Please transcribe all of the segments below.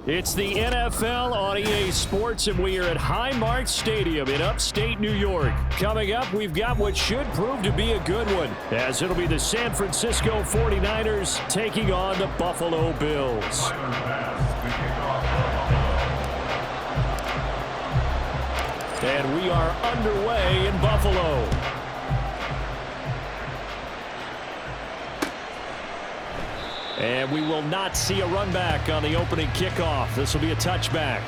It's the NFL on EA Sports, and we are at Highmark Stadium in upstate New York. Coming up, we've got what should prove to be a good one, as it'll be the San Francisco 49ers taking on the Buffalo Bills. And we are underway in Buffalo. And we will not see a run back on the opening kickoff. This will be a touchback.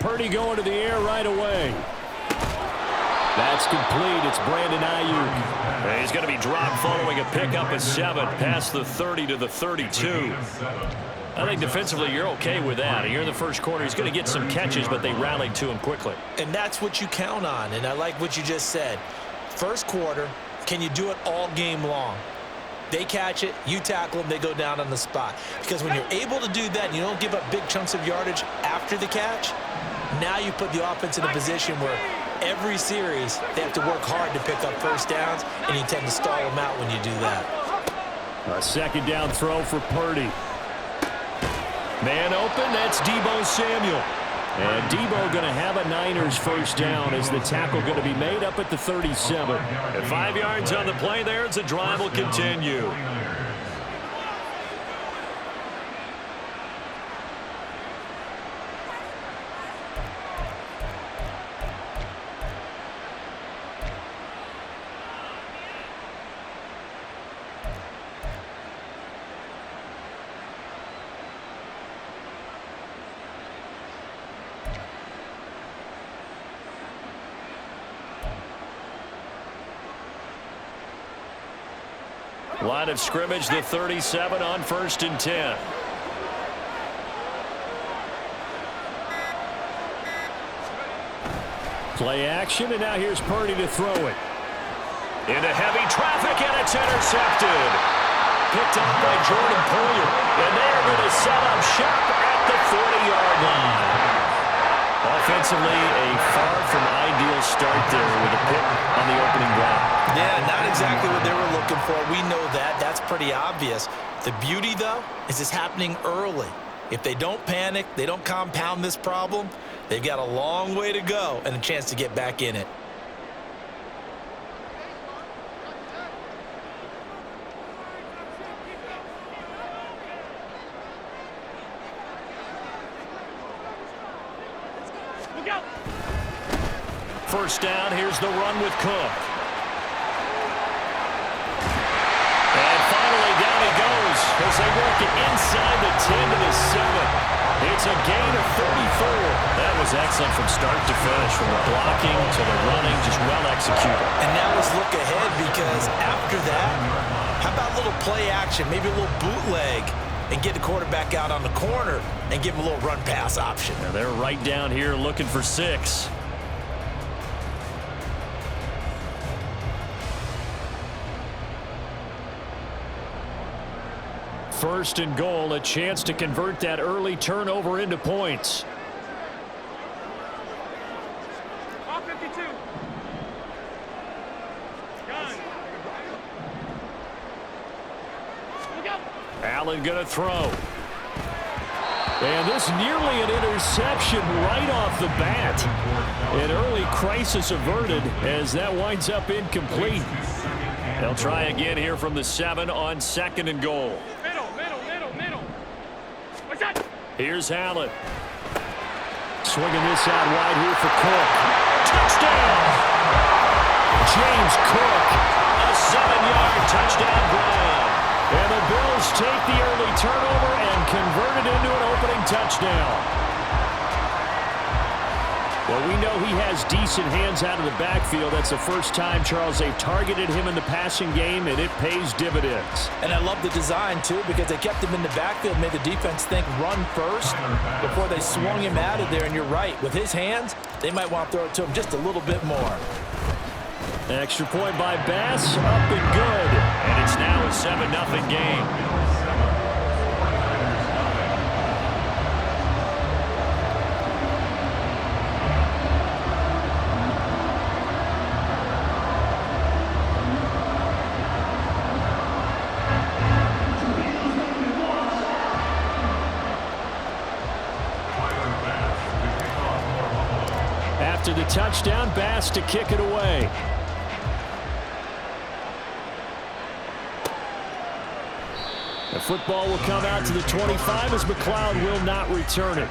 Purdy going to the air right away. That's complete. It's Brandon Ayuk. He's going to be dropped following a pickup of 7 past the 30 to the 32. I think defensively you're okay with that. Here in the first quarter, he's going to get some catches, but they rallied to him quickly. And that's what you count on, and I like what you just said. First quarter, can you do it all game long? They catch it, you tackle them, they go down on the spot. Because when you're able to do that and you don't give up big chunks of yardage after the catch, now you put the offense in a position where every series they have to work hard to pick up first downs, and you tend to stall them out when you do that. A second down throw for Purdy. Man open, that's Deebo Samuel. And Deebo going to have a Niners first down as the tackle going to be made up at the 37. And 5 yards on the play there as the drive will continue. Line of scrimmage, the 37 on 1st and 10. Play action, and now here's Purdy to throw it. Into heavy traffic, and it's intercepted. Picked up by Jordan Poyer. And they're going to set up shop at the 40-yard line. Offensively, a far from ideal start there with a pick on the opening drive. Yeah, not exactly what they were looking for. We know that. That's pretty obvious. The beauty, though, is it's happening early. If they don't panic, they don't compound this problem, they've got a long way to go and a chance to get back in it. First down, here's the run with Cook. And finally down he goes as they work it inside the 10 to the 7. It's a gain of 34. That was excellent from start to finish, from the blocking to the running, just well executed. And now let's look ahead, because after that, how about a little play action, maybe a little bootleg, and get the quarterback out on the corner and give him a little run pass option. Now they're right down here looking for 6. First and goal, a chance to convert that early turnover into points. All 52. Allen going to throw. And this nearly an interception right off the bat. An early crisis averted as that winds up incomplete. They'll try again here from the 7 on 2nd and goal. Middle. What's that? Here's Allen. Swinging this out wide here for Cook. Touchdown! James Cook. A 7-yard touchdown grab. And the Bills take the early turnover and convert it into an opening touchdown. Well, we know he has decent hands out of the backfield. That's the first time, Charles, they've targeted him in the passing game, and it pays dividends. And I love the design, too, because they kept him in the backfield, made the defense think run first before they swung him out of there. And you're right, with his hands, they might want to throw it to him just a little bit more. Extra point by Bass, up and good. And it's now a 7-0 game. After the touchdown, Bass to kick it away. The football will come out to the 25 as McLeod will not return it.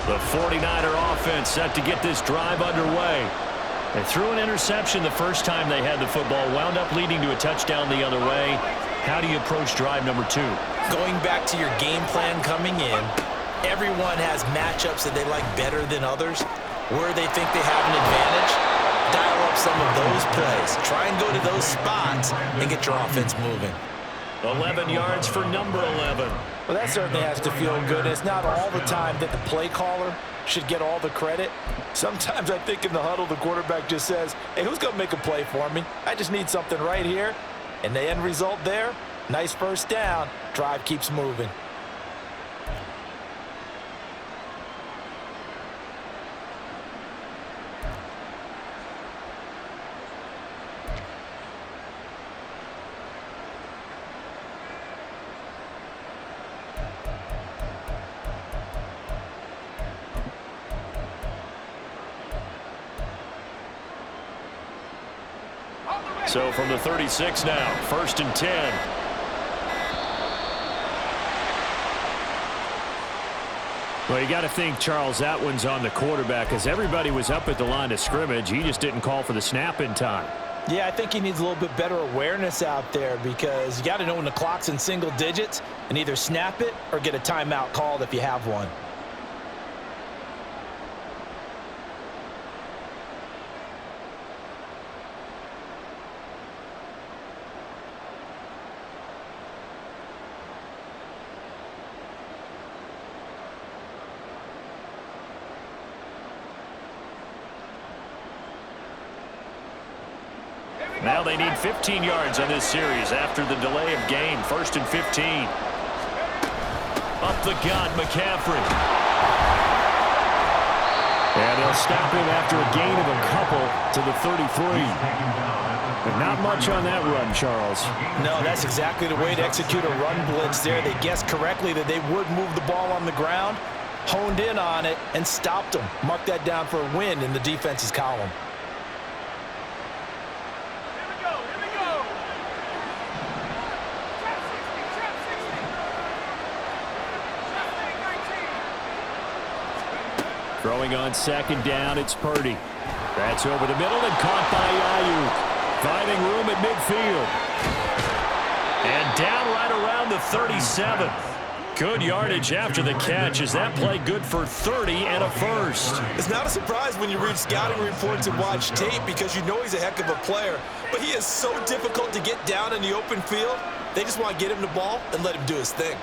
The 49er offense set to get this drive underway. They threw an interception the first time they had the football, wound up leading to a touchdown the other way. How do you approach drive number 2? Going back to your game plan coming in, everyone has matchups that they like better than others. Where they think they have an advantage, dial up some of those plays. Try and go to those spots and get your offense moving. 11 yards for number 11. Well, that certainly has to feel good. It's not all the time that the play caller should get all the credit. Sometimes I think in the huddle, the quarterback just says, hey, who's going to make a play for me? I just need something right here. And the end result there, nice first down. Drive keeps moving. So from the 36 now, 1st and 10. Well, you got to think, Charles, that one's on the quarterback because everybody was up at the line of scrimmage. He just didn't call for the snap in time. Yeah, I think he needs a little bit better awareness out there because you got to know when the clock's in single digits and either snap it or get a timeout called if you have one. Now they need 15 yards on this series after the delay of game. 1st and 15. Up the gut, McCaffrey. And they'll stop him after a gain of a couple to the 33. But not much on that run, Charles. No, that's exactly the way to execute a run blitz there. They guessed correctly that they would move the ball on the ground, honed in on it, and stopped them. Mark that down for a win in the defense's column. Throwing on 2nd down, it's Purdy. That's over the middle and caught by Ayuk. Finding room at midfield. And down right around the 37. Good yardage after the catch. Is that play good for 30 and a first? It's not a surprise when you read scouting reports and watch tape because you know he's a heck of a player. But he is so difficult to get down in the open field. They just want to get him the ball and let him do his thing.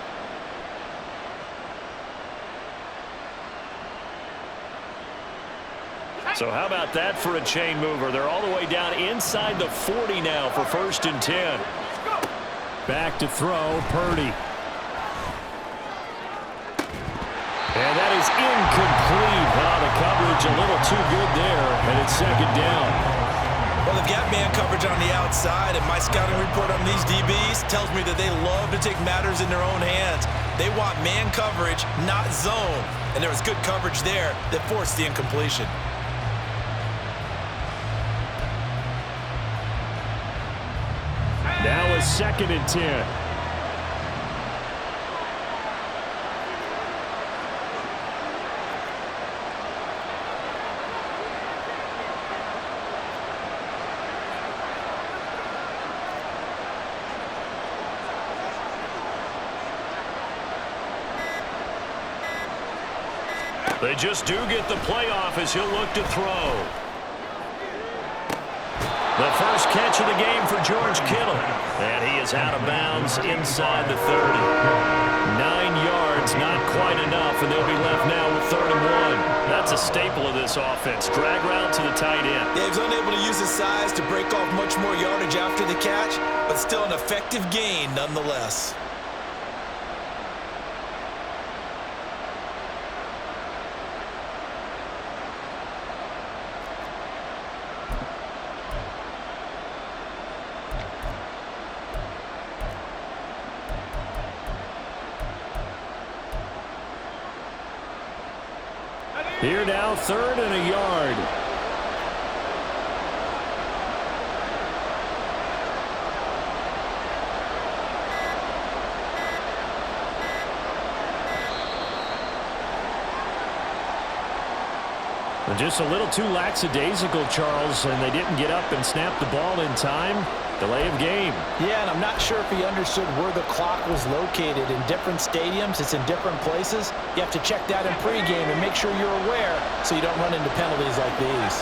So how about that for a chain mover? They're all the way down inside the 40 now for 1st and 10. Back to throw, Purdy. And that is incomplete. The coverage a little too good there, and it's 2nd down. Well, they've got man coverage on the outside, and my scouting report on these DBs tells me that they love to take matters in their own hands. They want man coverage, not zone. And there was good coverage there that forced the incompletion. Now a 2nd and 10. They just do get the playoff as he'll look to throw. The first catch of the game for George Kittle. And he is out of bounds inside the 30. 9 yards, not quite enough, and they'll be left now with 3rd and 1. That's a staple of this offense. Drag route to the tight end. Yeah, he's unable to use his size to break off much more yardage after the catch, but still an effective gain nonetheless. Here now, 3rd and a yard. Just a little too lackadaisical, Charles, and they didn't get up and snap the ball in time. Delay of game. Yeah, and I'm not sure if he understood where the clock was located. In different stadiums, it's in different places. You have to check that in pregame and make sure you're aware so you don't run into penalties like these.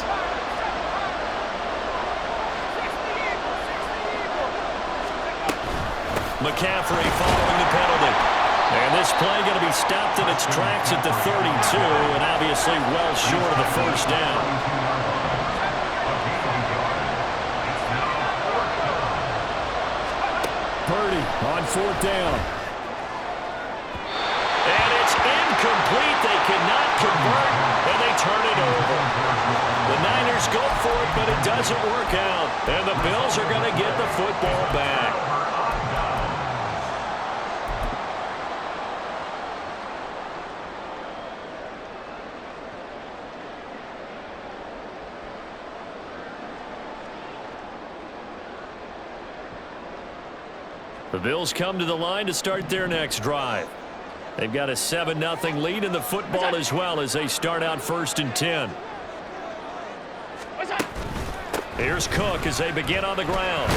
McCaffrey following the penalty. And this play going to be stopped in its tracks at the 32, and obviously well short of the first down. Purdy on 4th down. And it's incomplete. They cannot convert, and they turn it over. The Niners go for it, but it doesn't work out. And the Bills are going to get the football back. The Bills come to the line to start their next drive. They've got a 7-0 lead in the football as well as they start out 1st and 10. Here's Cook as they begin on the ground.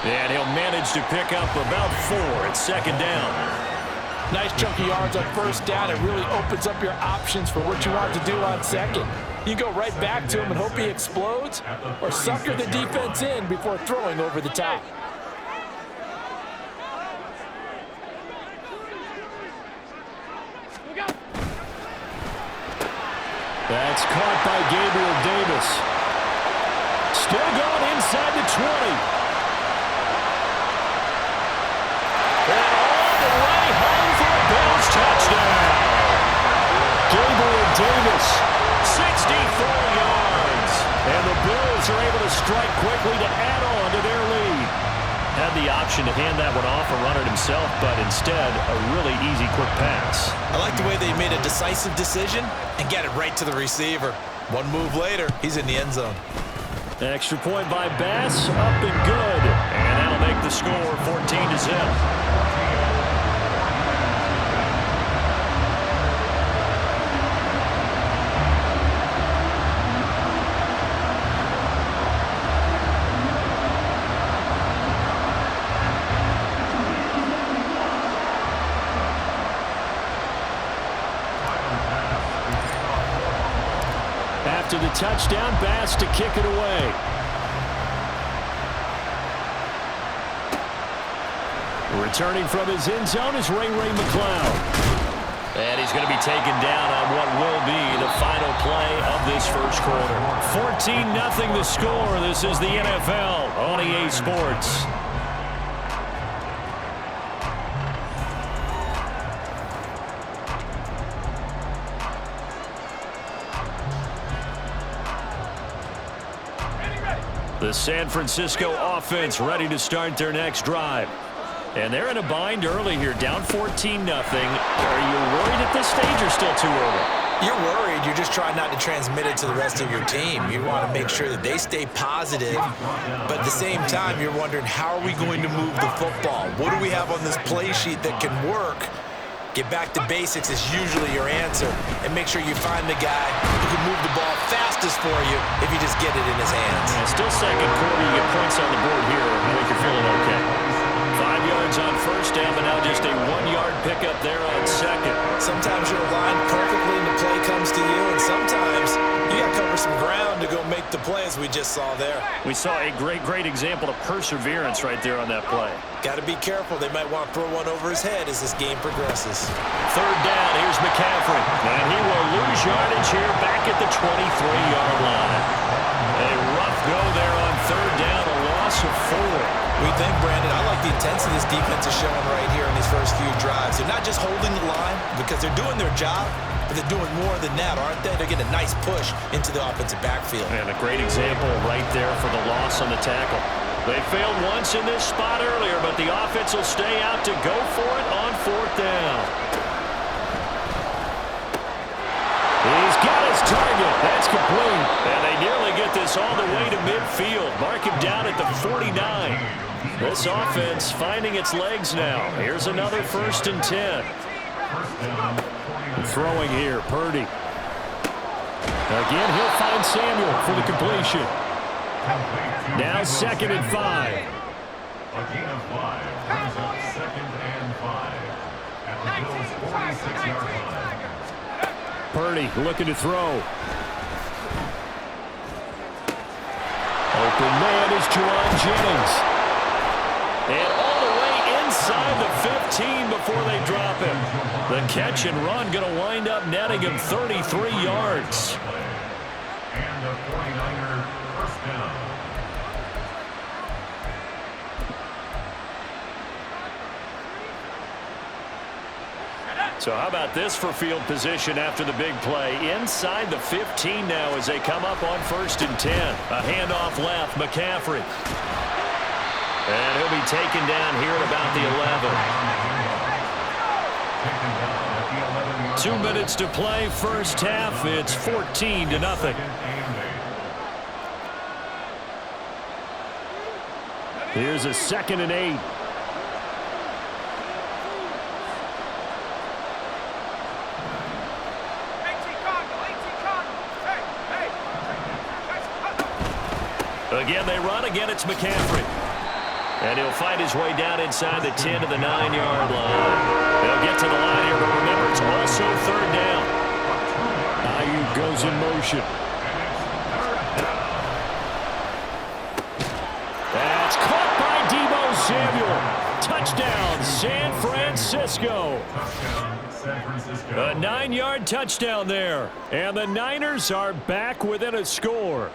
And he'll manage to pick up about 4 at 2nd down. Nice chunk of yards on 1st down. It really opens up your options for what you want to do on 2nd. You go right back to him and hope he explodes, or sucker the defense in before throwing over the top. That's caught by Gabriel Davis. Still going inside the 20. And all the way home for a Bills touchdown. Gabriel Davis. 64 yards. And the Bills are able to strike quickly to add on to their lead. Had the option to hand that one off or run it himself, but instead a really easy quick pass. I like the way they made a decisive decision and get it right to the receiver. One move later, he's in the end zone. Extra point by Bass, up and good. And that'll make the score 14-0. After the touchdown, Bass to kick it away. Returning from his end zone is Ray McCloud. And he's going to be taken down on what will be the final play of this first quarter. 14-0 the score. This is the NFL on EA Sports. The San Francisco offense ready to start their next drive. And they're in a bind early here, down 14-0. Are you worried at this stage or still too early? You're worried. You're just trying not to transmit it to the rest of your team. You want to make sure that they stay positive, but at the same time, you're wondering, how are we going to move the football? What do we have on this play sheet that can work? Get back to basics is usually your answer, and make sure you find the guy who can move the ball fastest for you if you just get it in his hands. Yeah, still second quarter. You get points on the board here. I think you're feeling okay. 5 yards yards on first down, but now just a 1-yard pickup there on second. Sometimes you're aligned perfectly and the play comes to you, and sometimes you got to cover some ground to go make the play, as we just saw there. We saw a great example of perseverance right there on that play. Got to be careful. They might want to throw one over his head as this game progresses. Third down, here's McCaffrey. And he will lose yardage here back at the 23-yard line. A rough go there on third down, a loss of 4. We think, Brandon, I like the intensity this defense is showing right here in these first few drives. They're not just holding the line because they're doing their job, but they're doing more than that, aren't they? They're getting a nice push into the offensive backfield. And a great example right there for the loss on the tackle. They failed once in this spot earlier, but the offense will stay out to go for it on fourth down. He's got his target. That's complete. And they nearly get this all the way to midfield. Mark him down at the 49. This offense finding its legs now. Here's another 1st and 10. Throwing here, Purdy. Again, he'll find Samuel for the completion. Now 2nd and 5. A gain of 5 brings up 2nd and 5 at the Bills' 46-yard line. Purdy looking to throw. Open man is Juwan Jennings. And all the way inside the 15 before they drop him. The catch and run going to wind up netting him 33 yards. And the 49er first down. So how about this for field position after the big play? Inside the 15 now as they come up on 1st and 10. A handoff left, McCaffrey. And he'll be taken down here at about the 11. 2 minutes to play, first half. It's 14-0. Here's a 2nd and 8. Again, they run. Again, it's McCaffrey. And he'll find his way down inside the 10 to the 9-yard line. They'll get to the line here, but remember, it's also 3rd down. Ayuk goes in motion. That's caught by Deebo Samuel. Touchdown, San Francisco. A 9-yard touchdown there. And the Niners are back within a score.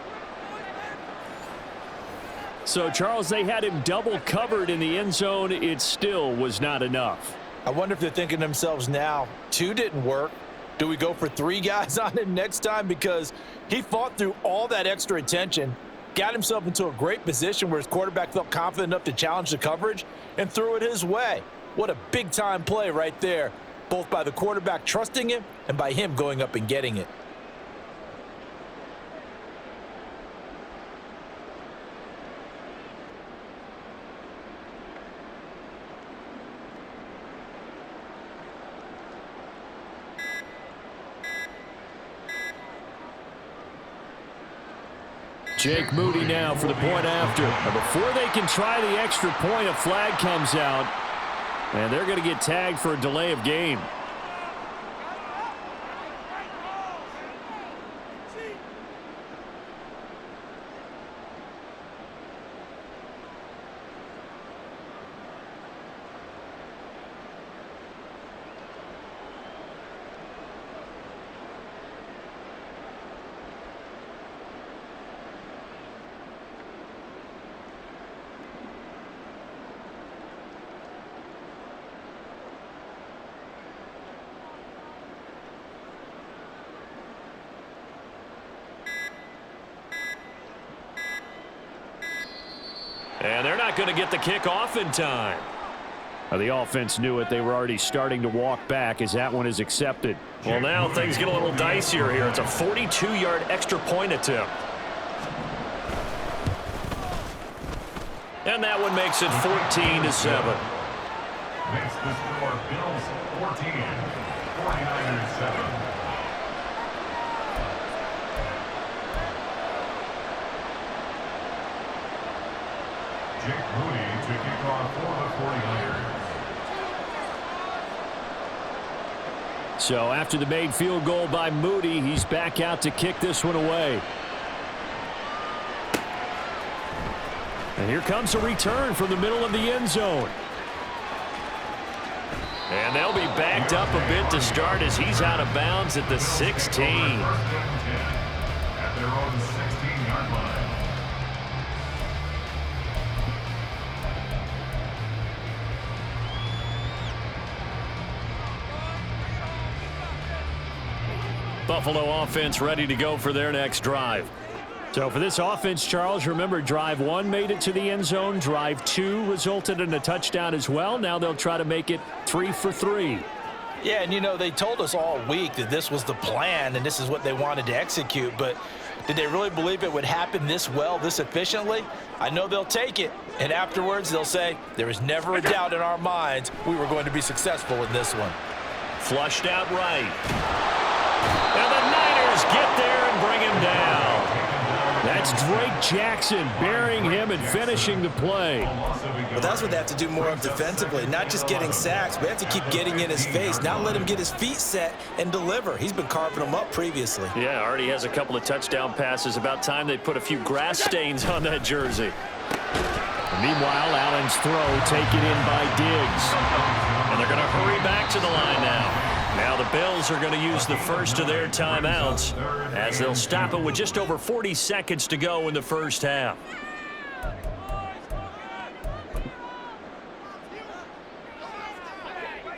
So, Charles, they had him double covered in the end zone. It still was not enough. I wonder if they're thinking to themselves now, 2 didn't work. Do we go for 3 guys on him next time? Because he fought through all that extra attention, got himself into a great position where his quarterback felt confident enough to challenge the coverage and threw it his way. What a big-time play right there, both by the quarterback trusting him and by him going up and getting it. Jake Moody now for the point after. But before they can try the extra point, a flag comes out. And they're going to get tagged for a delay of game. And they're not going to get the kick off in time. The offense knew it. They were already starting to walk back as that one is accepted. Well, now things get a little dicier here. It's a 42-yard extra point attempt. And that one makes it 14-7. Makes the score Bills 14, 49ers 7. Jake Moody to kick off for the 49ers. So after the made field goal by Moody, he's back out to kick this one away. And here comes a return from the middle of the end zone. And they'll be backed up a bit to start as he's out of bounds at the 16. At their own 16-yard line. Buffalo offense ready to go for their next drive. So for this offense, Charles, remember drive 1 made it to the end zone. Drive 2 resulted in a touchdown as well. Now they'll try to make it 3 for 3. Yeah, and you know, they told us all week that this was the plan and this is what they wanted to execute, but did they really believe it would happen this well, this efficiently? I know they'll take it, and afterwards they'll say, there is never a doubt in our minds we were going to be successful in this one. Flushed out right. And the Niners get there and bring him down. That's Drake Jackson burying him and finishing the play. But that's what they have to do more of defensively, not just getting sacks. We have to keep getting in his face, not let him get his feet set and deliver. He's been carving them up previously. Yeah, already has a couple of touchdown passes. About time they put a few grass stains on that jersey. Meanwhile, Allen's throw taken in by Diggs. And they're going to hurry back to the line now. Now the Bills are going to use the first of their timeouts as they'll stop it with just over 40 seconds to go in the first half.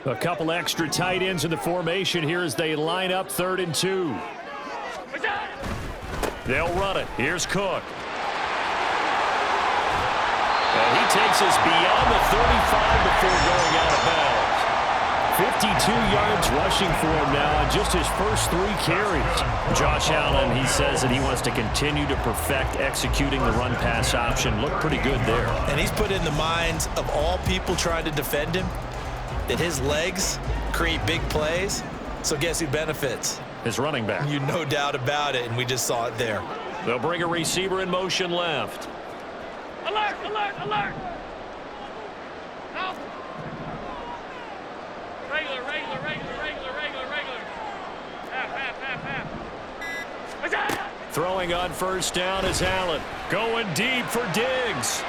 A couple extra tight ends in the formation here as they line up 3rd and 2. They'll run it. Here's Cook. And he takes us beyond the 35 before going out of bounds. 52 yards rushing for him now on just his first 3 carries. Josh Allen, he says that he wants to continue to perfect executing the run-pass option. Looked pretty good there. And he's put in the minds of all people trying to defend him that his legs create big plays. So guess who benefits? His running back. You no doubt about it, and we just saw it there. They'll bring a receiver in motion left. Alert, alert, alert. No. Regular, regular, regular, regular, regular, regular. Half. Throwing on first down is Allen. Going deep for Diggs.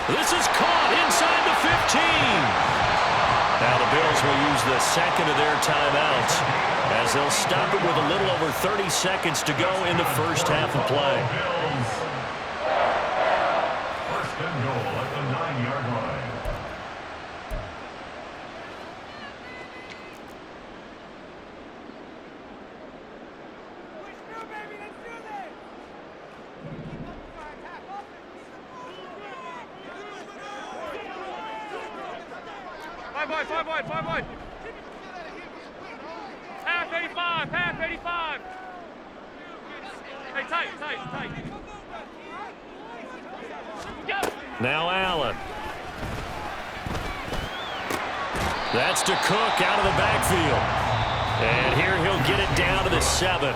This is caught inside the 15. Now the Bills will use the second of their timeouts as they'll stop it with a little over 30 seconds to go in the first half of play. First and goal at the 9-yard line. Five wide. Half 85. Hey, tight. Go. Now Allen. That's to Cook out of the backfield. And here he'll get it down to the 7.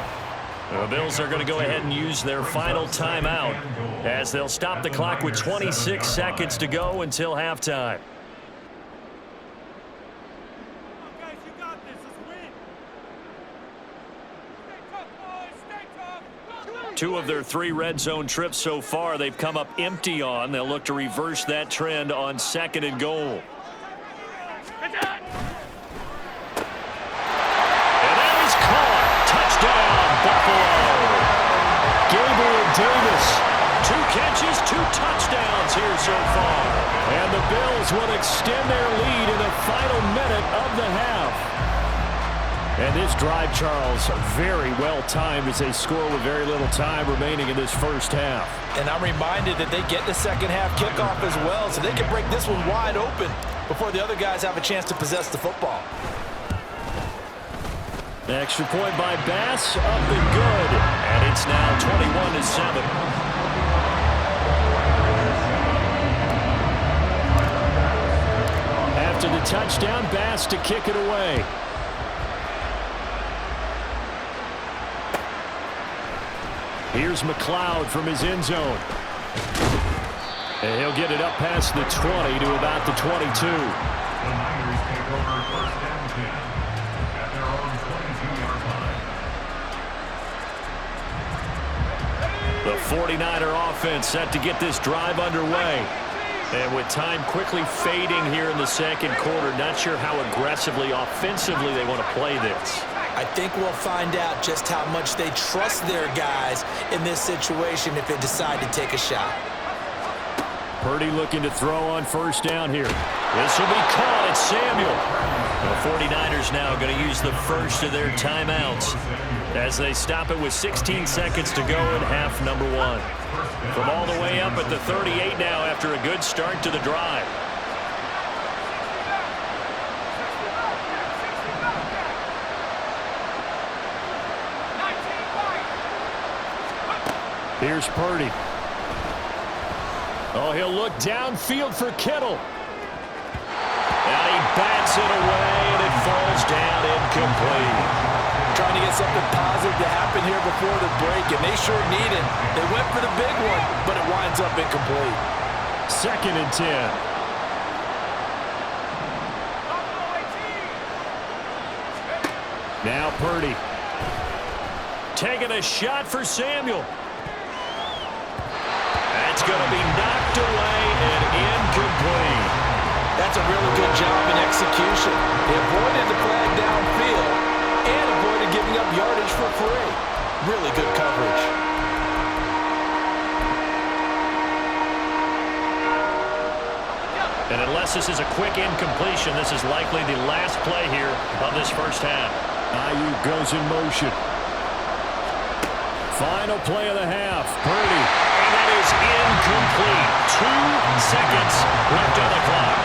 The Bills are going to go ahead and use their final timeout as they'll stop the clock with 26 seconds to go until halftime. Two of their 3 red zone trips so far, they've come up empty on. They'll look to reverse that trend on 2nd and goal. And that is caught. Touchdown, Buffalo. Gabriel Davis. 2 catches, 2 touchdowns here so far. And the Bills will extend their lead in the final minute of the half. And this drive, Charles, very well timed as they score with very little time remaining in this first half. And I'm reminded that they get the second half kickoff as well, so they can break this one wide open before the other guys have a chance to possess the football. Extra point by Bass, up and good. And it's now 21-7. After the touchdown, Bass to kick it away. Here's McLeod from his end zone. And he'll get it up past the 20 to about the 22. The Niners take over 1st and 10. 49er offense set to get this drive underway. And with time quickly fading here in the second quarter, not sure how aggressively, offensively they want to play this. I think we'll find out just how much they trust their guys in this situation if they decide to take a shot. Purdy looking to throw on first down here. This will be caught. It's Samuel. The 49ers now going to use the first of their timeouts as they stop it with 16 seconds to go in half number one. From all the way up at the 38 now after a good start to the drive. Here's Purdy. Oh, he'll look downfield for Kittle. And he bats it away, and it falls down incomplete. Trying to get something positive to happen here before the break, and they sure need it. They went for the big one, but it winds up incomplete. 2nd and 10. Now Purdy. Taking a shot for Samuel. That's going to be knocked away and incomplete. That's a really good job in execution. They avoided the flag downfield and avoided giving up yardage for free. Really good coverage. And unless this is a quick incompletion, this is likely the last play here of this first half. Ayuk goes in motion. Final play of the half. Purdy. And that is incomplete. 2 seconds left on the clock.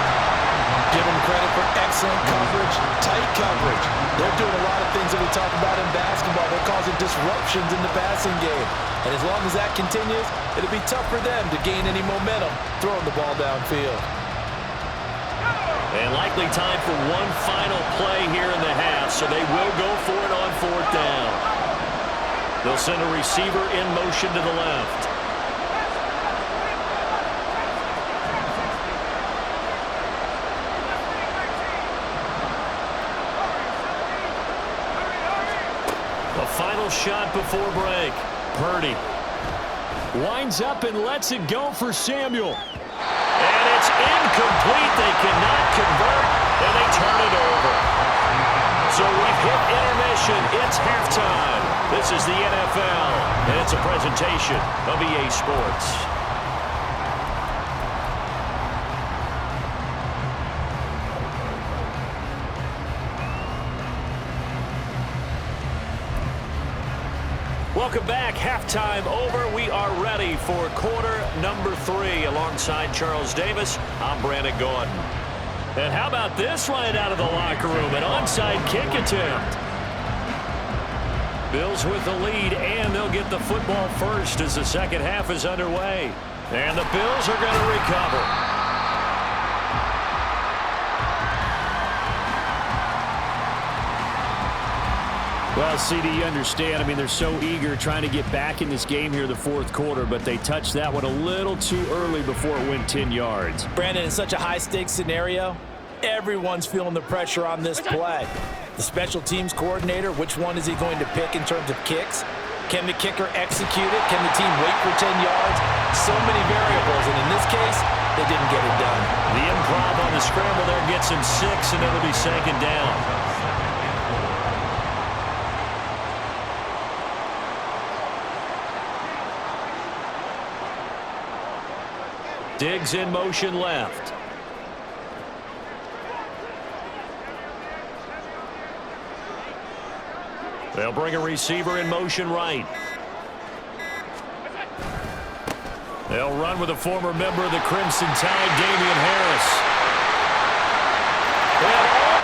Give them credit for excellent coverage, tight coverage. They're doing a lot of things that we talk about in basketball. They're causing disruptions in the passing game. And as long as that continues, it'll be tough for them to gain any momentum throwing the ball downfield. And likely time for one final play here in the half, so they will go for it on 4th down. They'll send a receiver in motion to the left. The final shot before break. Purdy winds up and lets it go for Samuel. And it's incomplete. They cannot convert, and they turn it over. So we've hit intermission. It's halftime. This is the NFL, and it's a presentation of EA Sports. Welcome back. Halftime over. We are ready for quarter number 3. Alongside Charles Davis, I'm Brandon Gordon. And how about this right out of the locker room? An onside kick attempt. Bills with the lead, and they'll get the football first as the second half is underway. And the Bills are going to recover. Well, CD, you understand. I mean, they're so eager trying to get back in this game here the fourth quarter, but they touched that one a little too early before it went 10 yards. Brandon, in such a high-stakes scenario, everyone's feeling the pressure on this play. The special teams coordinator, which one is he going to pick in terms of kicks? Can the kicker execute it? Can the team wait for 10 yards? So many variables, and in this case, they didn't get it done. The improv on the scramble there gets him 6, and it'll be 2nd down. Diggs in motion left. They'll bring a receiver in motion right. They'll run with a former member of the Crimson Tide, Damian Harris. And